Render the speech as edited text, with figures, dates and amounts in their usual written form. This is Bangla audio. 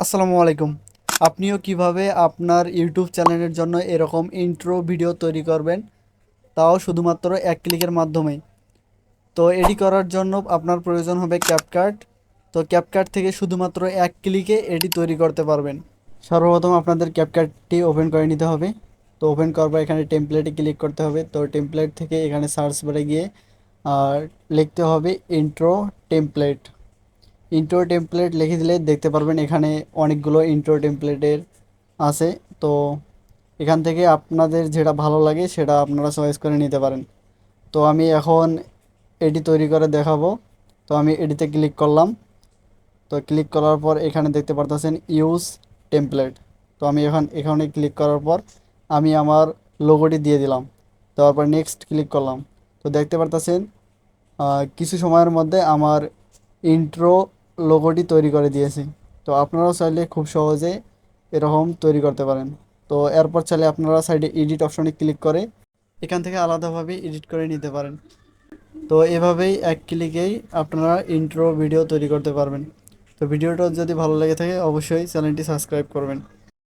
আসসালামু আলাইকুম। আপনিও কিভাবে আপনার ইউটিউব চ্যানেলের জন্য এরকম ইন্ট্রো ভিডিও তৈরি করবেন, তাও শুধুমাত্র এক ক্লিকের মাধ্যমে। তো এডি করার জন্য আপনার প্রয়োজন হবে ক্যাপকাট। তো ক্যাপকাট থেকে শুধুমাত্র এক ক্লিকে এডি তৈরি করতে পারবেন। সর্বপ্রথম আপনাদের ক্যাপকাটটি ওপেন করে নিতে হবে। তো ওপেন করার পর এখানে টেমপ্লেটে ক্লিক করতে হবে। তো টেমপ্লেট থেকে এখানে সার্চ বারে গিয়ে আর লিখতে হবে ইন্ট্রো টেমপ্লেট। ইন্ট্রো টেমপ্লেট লিখে দিলে দেখতে পারবেন এখানে অনেকগুলো ইন্ট্রো টেমপ্লেটের আছে। তো এখান থেকে আপনাদের যেটা ভালো লাগে সেটা আপনারা চয়েস করে নিতে পারেন। তো আমি এখন এডি তৈরি করে দেখাবো। তো আমি এডিতে ক্লিক করলাম। তো ক্লিক করার পর এখানে দেখতে পারতেছেন ইউজ টেমপ্লেট। তো আমি এখানে ক্লিক করার পর আমি আমার লোগোটি দিয়ে দিলাম। তারপর নেক্সট ক্লিক করলাম। তো দেখতে পারতেছেন কিছু সময়ের মধ্যে আমার ইন্ট্রো লোগোটি তৈরি করে দিয়েছি। তো আপনারাও চাইলে খুব সহজে এরকম তৈরি করতে পারেন। তো এরপর চাইলে আপনারা সাইডে এডিট অপশনে ক্লিক করে এখান থেকে আলাদাভাবে এডিট করে নিতে পারেন। তো এভাবেই এক ক্লিকেই আপনারা ইন্ট্রো ভিডিও তৈরি করতে পারবেন। তো ভিডিওটা যদি ভালো লেগে থাকে অবশ্যই চ্যানেলটি সাবস্ক্রাইব করবেন।